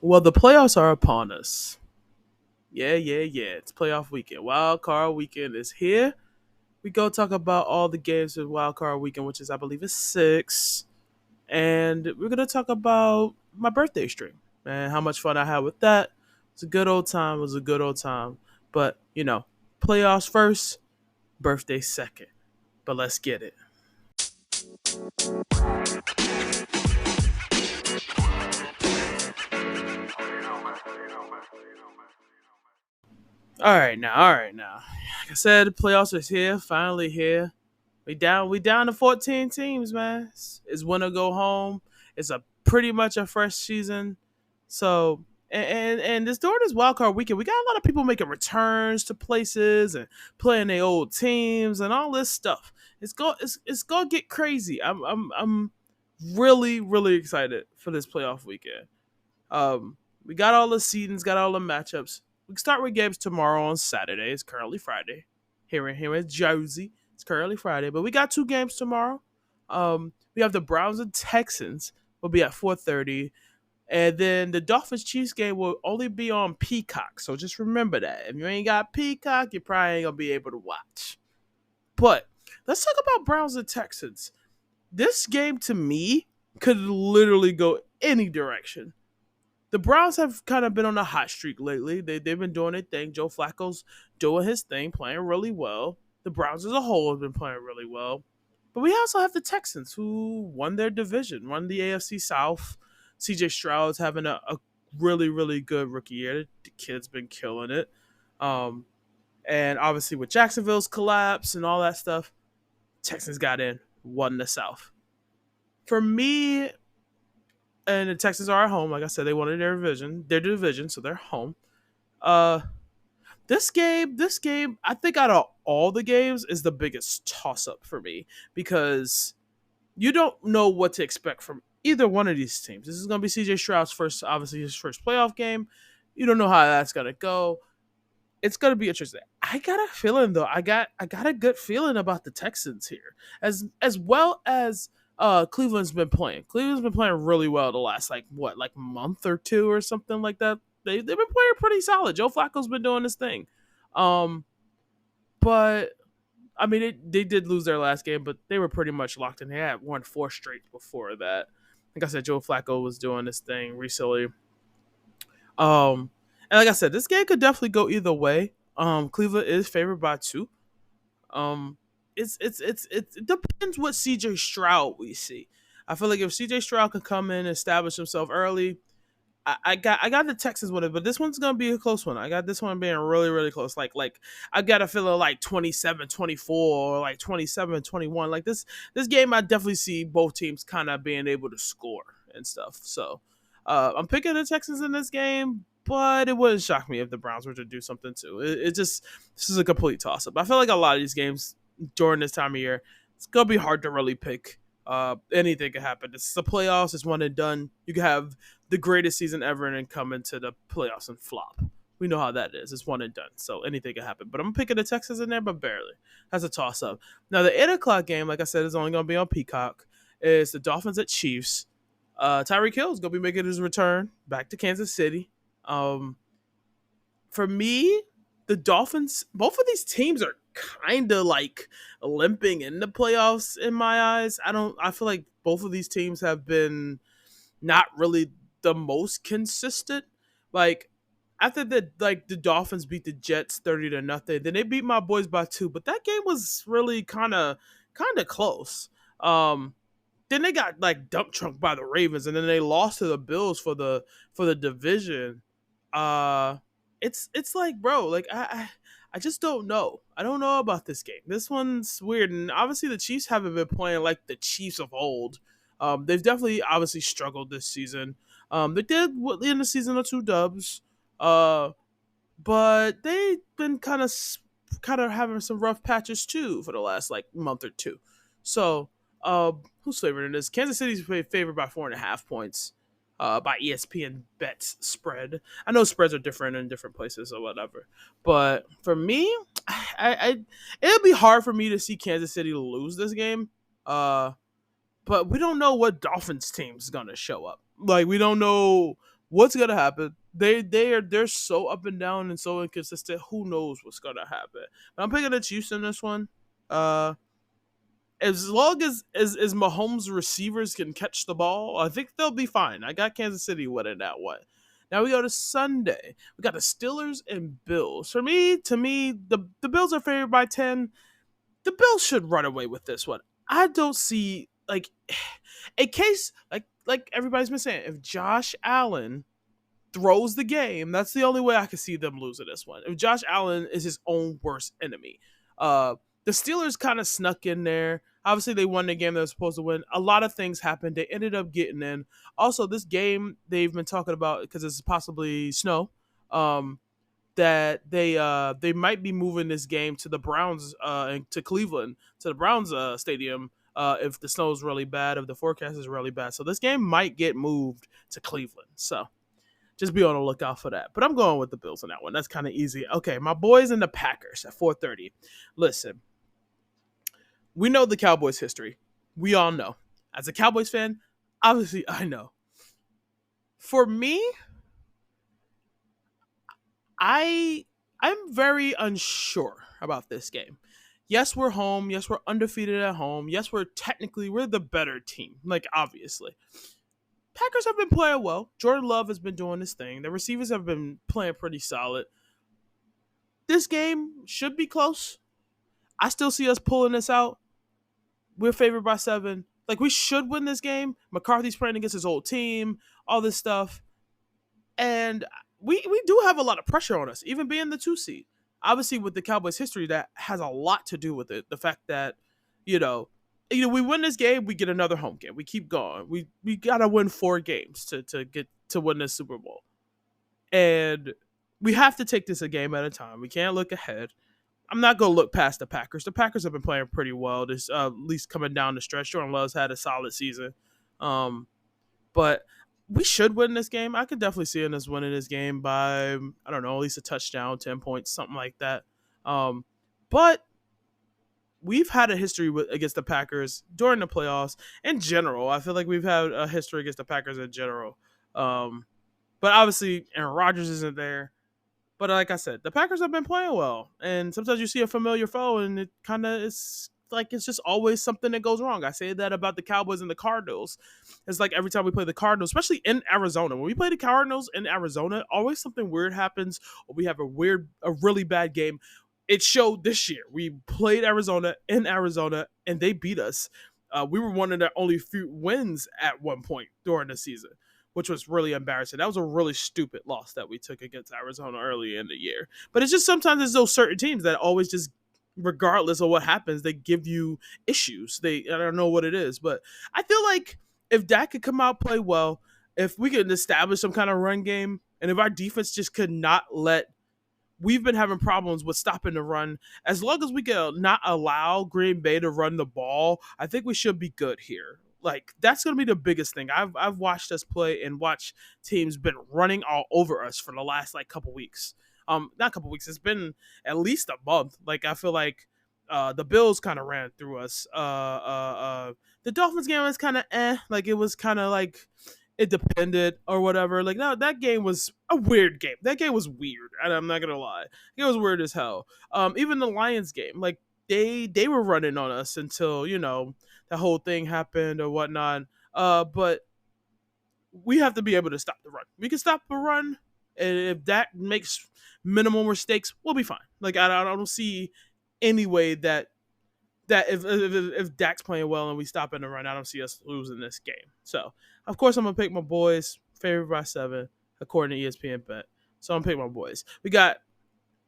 Well, the playoffs are upon us. Yeah, yeah, yeah. It's playoff weekend. Wild card weekend is here. We go talk about all the games of wild card weekend, which is I believe is six, and we're gonna talk about my birthday stream and how much fun I had with that. It's a good old time. It was a good old time. But playoffs first, birthday second. But let's get it. All right now. Like I said, the playoffs is here, finally here. We down to 14 teams, man. It's winner go home. It's a pretty much a fresh season. So and this during this wild card weekend, we got a lot of people making returns to places and playing their old teams and all this stuff. It's gonna get crazy. I'm really excited for this playoff weekend. We got all the seedings, got all the matchups. We can start with games tomorrow on Saturday. It's currently Friday. Here in Jersey. It's currently Friday, but we got two games tomorrow. We have the Browns and Texans will be at 4:30, and then the Dolphins Chiefs game will only be on Peacock. So just remember that. If you ain't got Peacock, you probably ain't gonna be able to watch. But let's talk about Browns and Texans. This game to me could literally go any direction. The Browns have kind of been on a hot streak lately. They've been doing their thing. Joe Flacco's doing his thing, playing really well. The Browns as a whole have been playing really well. But we also have the Texans who won their division, won the AFC South. CJ Stroud's having a really good rookie year. The kid's been killing it. Um, and obviously with Jacksonville's collapse and all that stuff, Texans got in, won the South. For me, and the Texans are at home. Like I said, they wanted their division, so they're home. Uh, this game, I think out of all the games is the biggest toss up for me because you don't know what to expect from either one of these teams. This is going to be CJ Stroud's first, obviously his first playoff game. You don't know how that's going to go. It's going to be interesting. I got a feeling though. I got a good feeling about the Texans here, as well as Cleveland's been playing. Cleveland's been playing really well the last like month or two or something like that. They've been playing pretty solid. Joe Flacco's been doing his thing. Um, but I mean, they did lose their last game, but they were pretty much locked in. They had won four straight before that. Like I said, Joe Flacco was doing this thing recently. And like I said, this game could definitely go either way. Cleveland is favored by two. Um, it depends what CJ Stroud we see. I feel like if CJ Stroud can come in and establish himself early, I got the Texans with it, but this one's gonna be a close one. I got this one being really close. Like I got a feeling like 27-24 or like 27-21. Like this game, I definitely see both teams kind of being able to score and stuff. So I'm picking the Texans in this game, but it wouldn't shock me if the Browns were to do something too. It just this is a complete toss up. I feel like a lot of these games during this time of year, it's gonna be hard to really pick. Anything can happen. It's the playoffs. It's one and done. You can have the greatest season ever and then come into the playoffs and flop. We know how that is. It's one and done. So anything can happen. But I'm picking the Texans in there, but barely. That's a toss up. Now the 8 o'clock game, like I said, is only gonna be on Peacock. Is the Dolphins at Chiefs. Tyreek Hill is gonna be making his return back to Kansas City. Um, for me, the Dolphins, both of these teams are kind of like limping in the playoffs in my eyes. I feel like both of these teams have been not really the most consistent. Like after the Dolphins beat the Jets 30-0, then they beat my boys by two, but that game was really kind of close. Um then they got like dump truck by the Ravens, and then they lost to the Bills for the division. Uh, it's like, bro, like I just don't know. I don't know about this game. This one's weird, and obviously the Chiefs haven't been playing like the Chiefs of old. They've definitely obviously struggled this season. They did in the season of two dubs. Uh, but they've been kind of having some rough patches too for the last like month or two. So, who's favored in this? Kansas City's favored by 4.5 points. By ESPN bets spread. I know spreads are different in different places or whatever, but for me, it'll be hard for me to see Kansas City lose this game. Uh, but we don't know what Dolphins team is gonna show up. Like we don't know What's gonna happen? They're so up and down and so inconsistent. Who knows what's gonna happen? But I'm picking the Chiefs in this one. Uh, as long as Mahomes receivers can catch the ball, I think they'll be fine. I got Kansas City winning that one. Now we go to Sunday. We got the Steelers and Bills. To me, the Bills are favored by 10. The Bills should run away with this one. I don't see like a case like everybody's been saying. If Josh Allen throws the game, that's the only way I can see them losing this one. If Josh Allen is his own worst enemy. The Steelers kind of snuck in there. Obviously, they won the game they were supposed to win. A lot of things happened. They ended up getting in. Also, this game they've been talking about because it's possibly snow. That they might be moving this game to the Browns and to Cleveland to the Browns stadium if the snow is really bad, if the forecast is really bad. So this game might get moved to Cleveland. So just be on the lookout for that. But I'm going with the Bills on that one. That's kind of easy. Okay, my boys and the Packers at 4:30. Listen, we know the Cowboys' history. We all know. As a Cowboys fan, obviously I know. For me, I I'm very unsure about this game. Yes, we're home. Yes, we're undefeated at home. Yes, we're the better team. Like obviously. Packers have been playing well. Jordan Love has been doing his thing. The receivers have been playing pretty solid. This game should be close. I still see us pulling this out. We're favored by 7. Like we should win this game. McCarthy's playing against his old team, all this stuff. And we do have a lot of pressure on us, even being the 2 seed. Obviously, with the Cowboys' history, that has a lot to do with it. The fact that you know, we win this game, we get another home game. We keep going. We gotta win 4 games to get to win this Super Bowl, and we have to take this a game at a time. We can't look ahead. I'm not gonna look past the Packers. The Packers have been playing pretty well. This at least coming down the stretch. Jordan Love's had a solid season. Um, but we should win this game. I could definitely see us winning this game by I don't know, at least a touchdown, 10 points, something like that. Um, but we've had a history against the Packers during the playoffs in general. I feel like we've had a history against the Packers in general. Um, but obviously, Aaron Rodgers isn't there. But like I said, the Packers have been playing well, and sometimes you see a familiar foe, and it kind of is like it's just always something that goes wrong. I say that about the Cowboys and the Cardinals. It's like every time we play the Cardinals, especially in Arizona, when we play the Cardinals in Arizona, always something weird happens, or we have a really bad game. It showed this year. We played Arizona in Arizona, and they beat us. We were one of their only few wins at one point during the season, which was really embarrassing. That was a really stupid loss that we took against Arizona early in the year. But it's just sometimes there's those certain teams that always just, regardless of what happens, they give you issues. I don't know what it is, but I feel like if Dak could come out play well, if we could establish some kind of run game, and if our defense just could not let we've been having problems with stopping the run. As long as we can not allow Green Bay to run the ball, I think we should be good here. Like that's gonna be the biggest thing. I've watched us play and watch teams been running all over us for the last like couple weeks. Not couple weeks. It's been at least a month. Like I feel like the Bills kind of ran through us. The Dolphins game was kind of like it was kind of like it depended or whatever. Like no, that game was a weird game. That game was weird, and I'm not gonna lie, it was weird as hell. Even the Lions game, like they were running on us until the whole thing happened or whatnot. But we have to be able to stop the run. We can stop the run, and if that makes minimal mistakes, we'll be fine. Like I don't see any way that if Dak's playing well and we stop in the run, I don't see us losing this game. So of course I'm gonna pick my boys, favored by 7, according to ESPN Bet. So I'm gonna pick my boys. We got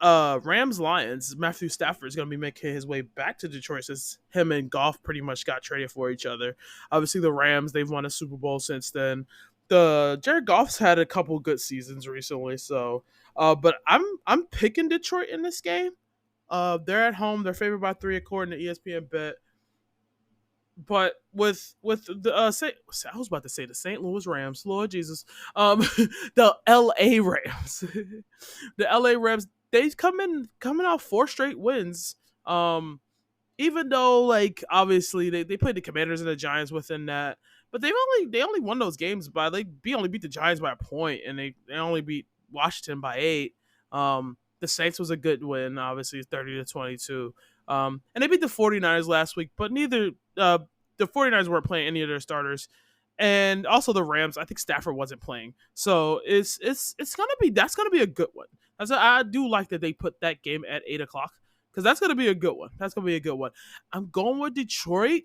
Rams Lions. Matthew Stafford is gonna be making his way back to Detroit since him and Goff pretty much got traded for each other. Obviously the Rams, they've won a Super Bowl since then. The Jared Goff's had a couple good seasons recently, so but I'm picking Detroit in this game. They're at home. They're favored by 3 according to ESPN Bet. But with the I was about to say the St. Louis Rams, Lord Jesus, the L.A. Rams, the L.A. Rams, they coming off 4 straight wins. Even though like obviously they played the Commanders and the Giants within that, but they only won those games by they only beat the Giants by a point, and they only beat Washington by 8. The Saints was a good win, obviously 30-22. And they beat the 49ers last week, but neither the 49ers weren't playing any of their starters. And also the Rams, I think Stafford wasn't playing. So it's gonna be that's gonna be a good one. I do like that they put that game at 8 o'clock because that's gonna be a good one. That's gonna be a good one. I'm going with Detroit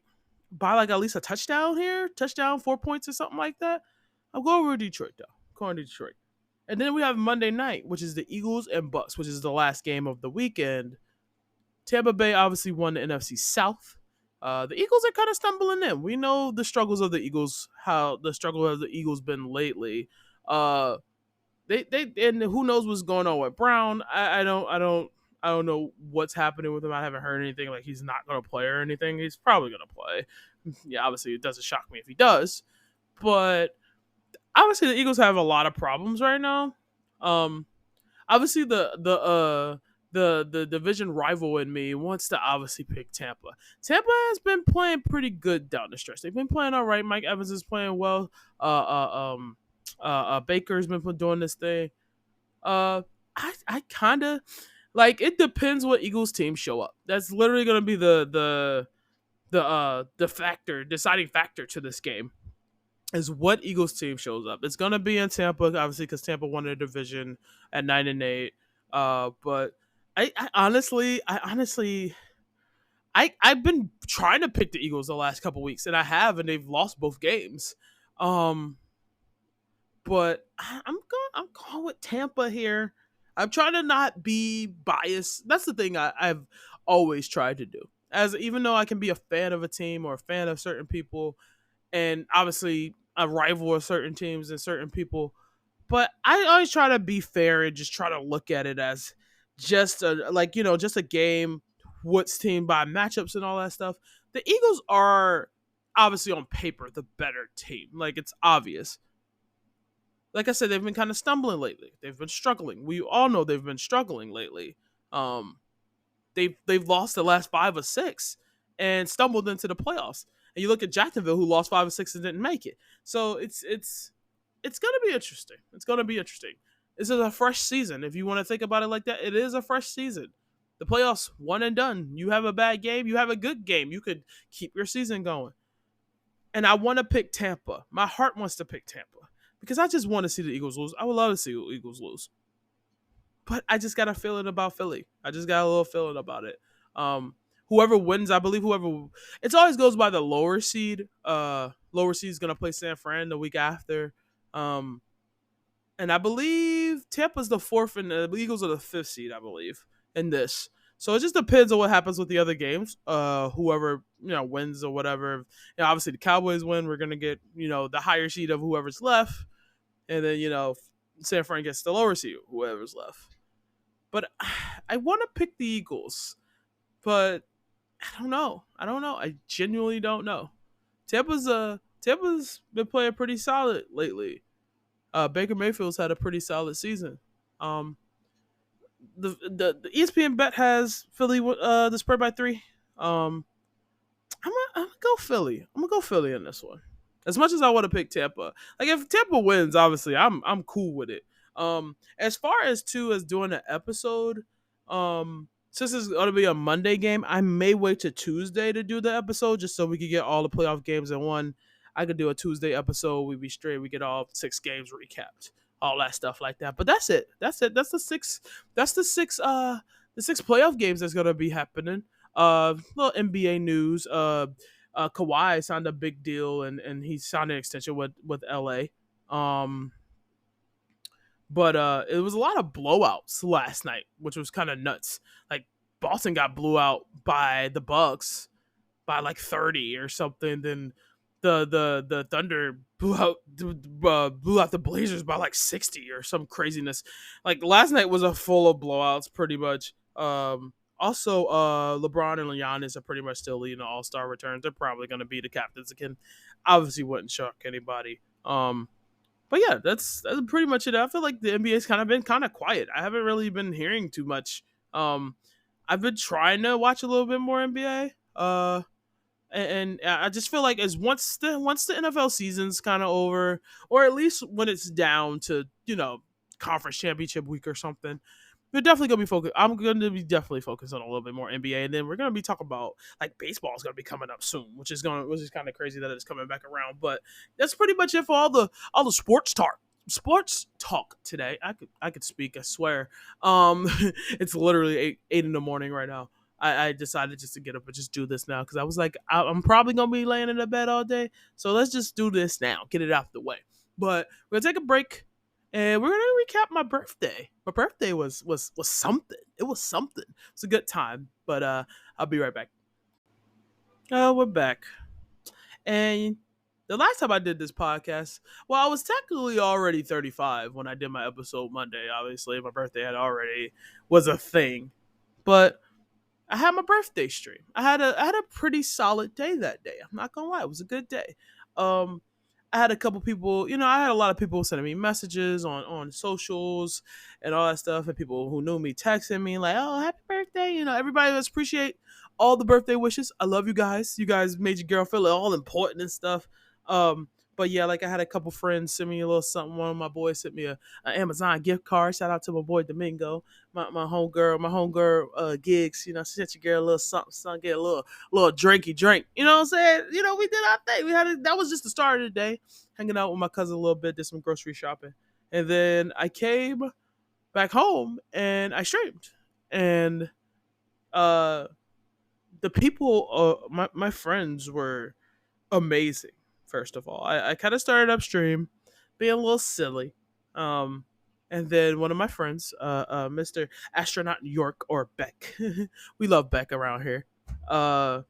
by like at least a touchdown here, touchdown, 4 points or something like that. I'm going with Detroit though. Going to Detroit. And then we have Monday night, which is the Eagles and Bucks, which is the last game of the weekend. Tampa Bay obviously won the NFC South. The Eagles are kind of stumbling in. We know the struggles of the Eagles, how the struggle of the Eagles been lately. Uh, they and who knows what's going on with Brown. I don't know what's happening with him. I haven't heard anything like he's not going to play or anything. He's probably going to play. Yeah, obviously it doesn't shock me if he does, but obviously the Eagles have a lot of problems right now. Um, obviously the division rival in me wants to obviously pick Tampa. Tampa has been playing pretty good down the stretch. They've been playing all right. Mike Evans is playing well. Baker's been doing this thing. I kind of like it. Depends what Eagles team show up. That's literally going to be the factor deciding factor to this game is what Eagles team shows up. It's gonna be in Tampa, obviously, because Tampa won their division at 9-8. But I've been trying to pick the Eagles the last couple weeks, and I have, and they've lost both games. Um, but I'm going with Tampa here. I'm trying to not be biased. That's the thing I've always tried to do. As even though I can be a fan of a team or a fan of certain people, and obviously a rival of certain teams and certain people. But I always try to be fair and just try to look at it as just just a game, what's team by matchups and all that stuff. The Eagles are obviously on paper the better team. Like it's obvious. Like I said, they've been kind of stumbling lately. They've been struggling. We all know they've been struggling lately. Um, they've lost the last 5 or 6 and stumbled into the playoffs. And you look at Jacksonville, who lost 5 or 6 and didn't make it. So it's gonna be interesting. It's gonna be interesting. This is a fresh season. If you want to think about it like that, it is a fresh season. The playoffs, one and done. You have a bad game, you have a good game. You could keep your season going. And I want to pick Tampa. My heart wants to pick Tampa because I just want to see the Eagles lose. I would love to see the Eagles lose. But I just got a feeling about Philly. I just got a little feeling about it. Whoever wins, I believe it always goes by the lower seed. Lower seed is gonna play San Fran the week after. And I believe Tampa's the 4th and the Eagles are the 5th seed, I believe, in this. So it just depends on what happens with the other games. Whoever wins or whatever. Obviously the Cowboys win, we're gonna get the higher seed of whoever's left, and then San Fran gets the lower seed, whoever's left. But I want to pick the Eagles, but I don't know. I genuinely don't know. Tampa's been playing pretty solid lately. Baker Mayfield's had a pretty solid season. Um, the ESPN bet has Philly the spread by 3. I'm gonna go Philly. I'm gonna go Philly in this one. As much as I want to pick Tampa, like if Tampa wins, obviously I'm cool with it. As far as doing an episode, since it's gonna be a Monday game, I may wait to Tuesday to do the episode just so we could get all the playoff games in one. I could do a Tuesday episode. We'd be straight. We get all 6 games recapped, all that stuff like that. But that's it. That's it. That's the 6. That's the 6 playoff games that's gonna be happening. Little NBA news. Kawhi signed a big deal and he signed an extension with LA. But it was a lot of blowouts last night, which was kind of nuts. Like Boston got blew out by the Bucks by like 30 or something. Then the Thunder blew out the Blazers by like 60 or some craziness. Like last night was a full of blowouts, pretty much. Also, LeBron and Giannis are pretty much still leading the All-Star returns. They're probably going to be the captains again. Obviously, wouldn't shock anybody. But yeah, that's pretty much it. I feel like the NBA's kind of been kind of quiet. I haven't really been hearing too much. I've been trying to watch a little bit more NBA. And I just feel like as once the NFL season's kind of over, or at least when it's down to conference championship week or something, we're definitely gonna be focused. I'm gonna be definitely focused on a little bit more NBA, and then we're gonna be talking about like baseball is gonna be coming up soon, which is kind of crazy that it's coming back around. But that's pretty much it for all the sports talk today. I could speak. I swear. It's literally eight in the morning right now. I decided just to get up and just do this now because I was like, I'm probably gonna be laying in the bed all day, so let's just do this now, get it out the way. But we're gonna take a break, and we're gonna recap my birthday. My birthday was something. It was something. It's a good time. But I'll be right back. We're back, and the last time I did this podcast, well, I was technically already 35 when I did my episode Monday. Obviously, my birthday had already was a thing, but I had my birthday stream. I had a pretty solid day that day. I'm not gonna lie, it was a good day. Um, I had a couple people, I had a lot of people sending me messages on socials and all that stuff, and people who knew me texting me like, "Oh, happy birthday!" Everybody let's appreciate all the birthday wishes. I love you guys. You guys made your girl feel all important and stuff. Um, but yeah, like I had a couple friends send me a little something. One of my boys sent me a Amazon gift card. Shout out to my boy Domingo, my homegirl gigs. She sent your girl a little something, get a little drinky drink. You know what I'm saying? We did our thing. That was just the start of the day, hanging out with my cousin a little bit, did some grocery shopping, and then I came back home and I streamed. And uh, the people, my friends were amazing. First of all, I kind of started upstream, being a little silly. Um, and then one of my friends, Mr. Astronaut New York or Beck, we love Beck around here. Uh,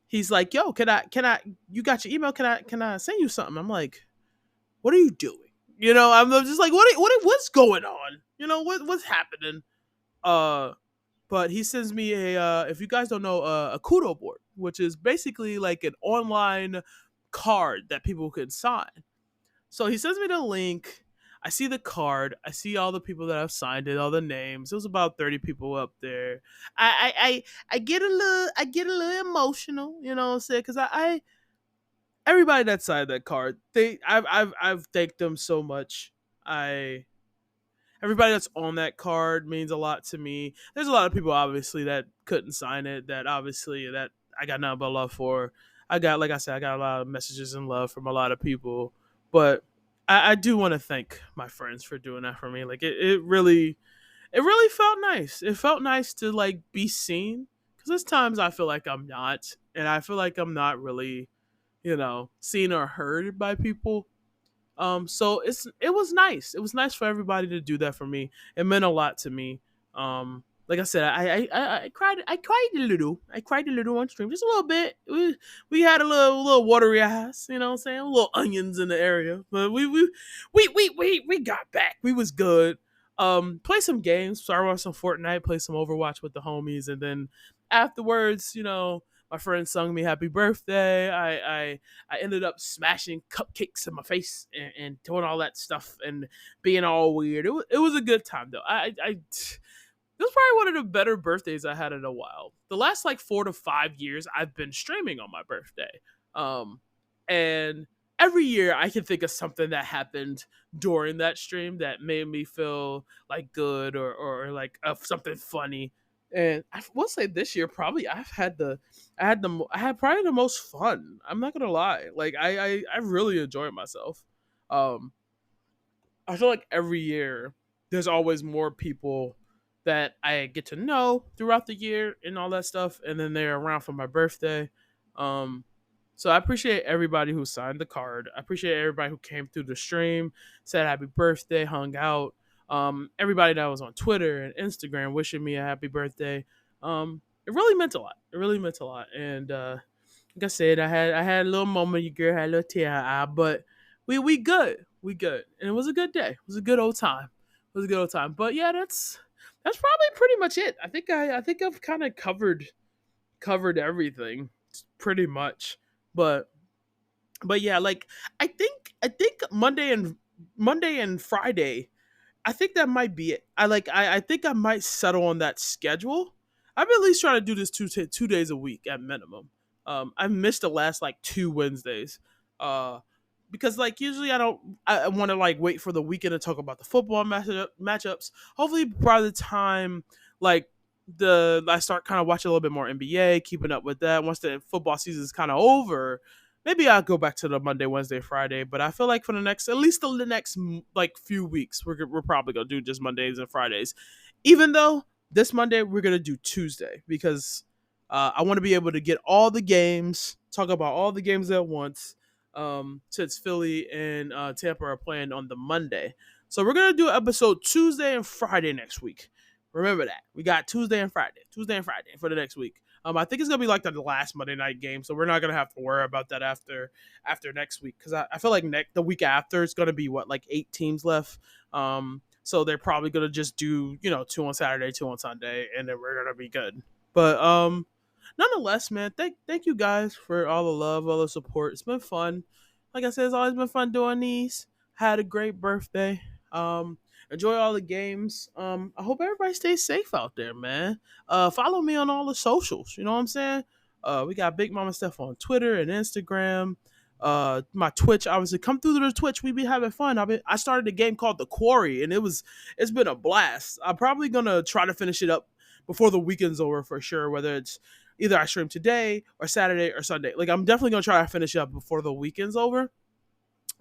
he's like, "Yo, can I? You got your email? Can I send you something?" I'm like, "What are you doing?" I'm just like, what's going on? What's happening? Uh, but he sends me if you guys don't know, a Kudo board, which is basically like an online card that people can sign. So he sends me the link. I see the card. I see all the people that have signed it, all the names. It was about 30 people up there. I get a little emotional, you know what I'm saying? Because I everybody that signed that card, I've thanked them so much. I Everybody that's on that card means a lot to me. There's a lot of people obviously that couldn't sign it, that obviously that I got nothing but love for. Like I said, I got a lot of messages and love from a lot of people, but I do want to thank my friends for doing that for me. Like it really felt nice. It felt nice to like be seen because there's times I feel like I'm not, and I feel like I'm not really, seen or heard by people. So it was nice. It was nice for everybody to do that for me. It meant a lot to me. Like I said, I cried. I cried a little. I cried a little on stream, just a little bit. We had a little watery eyes. You know what I'm saying? Little onions in the area, but we got back. We was good. Play some games. Started on some Fortnite. Play some Overwatch with the homies, and then afterwards, my friend sung me happy birthday. I ended up smashing cupcakes in my face and doing all that stuff and being all weird. It was a good time though. This was probably one of the better birthdays I had in a while. The last like 4 to 5 years, I've been streaming on my birthday, and every year I can think of something that happened during that stream that made me feel like good or like something funny. And I will say this year probably I had probably the most fun. I'm not gonna lie. Like I really enjoyed myself. Um, I feel like every year there's always more people that I get to know throughout the year and all that stuff, and then they're around for my birthday. Um, so I appreciate everybody who signed the card. I appreciate everybody who came through the stream, said happy birthday, hung out. Everybody that was on Twitter and Instagram wishing me a happy birthday. It really meant a lot. It really meant a lot. And like I said, I had a little moment. Your girl had a little tear in her eye, but we good. We good. And it was a good day. It was a good old time. It was a good old time. But yeah, that's probably pretty much it. I think I've kind of covered everything pretty much. But yeah, like I think Monday and Friday, I think that might be it. I think I might settle on that schedule. I'm at least trying to do this 2 days a week at minimum. I've missed the last like 2 Wednesdays. Uh, because like usually I want to like wait for the weekend to talk about the football matchups. Hopefully by the time like the I start kind of watching a little bit more NBA, keeping up with that. Once the football season is kind of over, maybe I'll go back to the Monday, Wednesday, Friday. But I feel like for the next at least the next like few weeks, we're probably gonna do just Mondays and Fridays. Even though this Monday we're gonna do Tuesday because I want to be able to get all the games, talk about all the games at once. Since Philly and Tampa are playing on the Monday, so we're gonna do episode Tuesday and Friday next week. Remember that we got Tuesday and Friday for the next week. I think it's gonna be like the last Monday night game, so we're not gonna have to worry about that after next week because I feel like the week after it's gonna be what like 8 teams left. So they're probably gonna just do two on Saturday, two on Sunday, and then we're gonna be good. But nonetheless, man, thank you guys for all the love, all the support. It's been fun. Like I said, it's always been fun doing these. Had a great birthday. Enjoy all the games. I hope everybody stays safe out there, man. Follow me on all the socials. You know what I'm saying? We got Big Mama Stuff on Twitter and Instagram. My Twitch, obviously, come through to the Twitch. We be having fun. I started a game called The Quarry, and it's been a blast. I'm probably gonna try to finish it up before the weekend's over for sure. Whether it's either I stream today or Saturday or Sunday. Like I'm definitely gonna try to finish up before the weekend's over.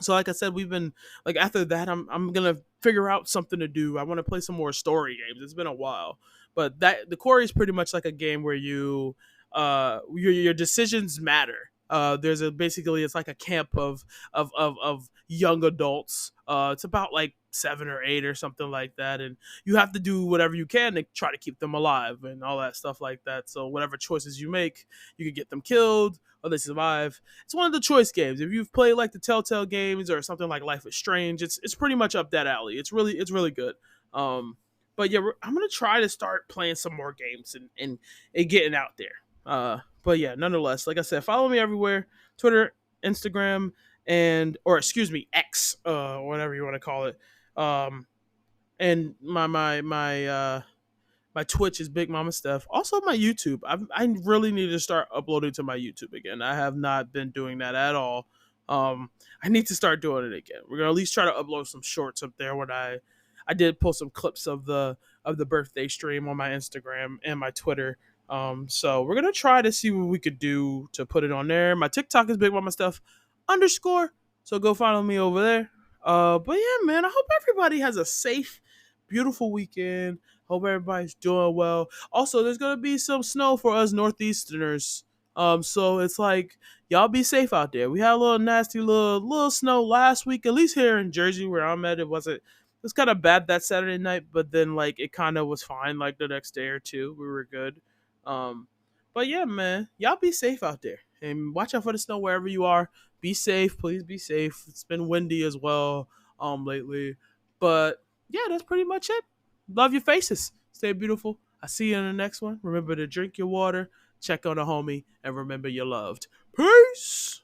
So like I said, we've been like after that, I'm gonna figure out something to do. I want to play some more story games. It's been a while, but that the Quarry is pretty much like a game where your decisions matter. There's a basically it's like a camp of young adults. It's about like 7 or 8 or something like that, and you have to do whatever you can to try to keep them alive and all that stuff like that. So whatever choices you make, you can get them killed or they survive. It's one of the choice games. If you've played like the Telltale games or something like Life is Strange, it's pretty much up that alley. It's really good. Um, but yeah, I'm gonna try to start playing some more games and getting out there. But yeah, nonetheless, like I said, follow me everywhere: Twitter, Instagram, and or excuse me, X, whatever you want to call it. Um, and my Twitch is Big Mama Steph. Also, my YouTube. I really need to start uploading to my YouTube again. I have not been doing that at all. I need to start doing it again. We're gonna at least try to upload some shorts up there. When I did post some clips of the birthday stream on my Instagram and my Twitter. So we're gonna try to see what we could do to put it on there. My TikTok is Big Mama Stuff _ so go follow me over there. But yeah, man, I hope everybody has a safe, beautiful weekend. Hope everybody's doing well. Also, there's gonna be some snow for us northeasterners. So it's like y'all be safe out there. We had a little nasty little snow last week, at least here in Jersey where I'm at. It was kind of bad that Saturday night, but then like it kind of was fine. Like the next day or two, we were good. Um, but yeah, man, y'all be safe out there and watch out for the snow wherever you are. Be safe, please be safe. It's been windy as well lately. But yeah, that's pretty much it. Love your faces. Stay beautiful. I see you in the next one. Remember to drink your water, check on a homie, and remember you're loved. Peace.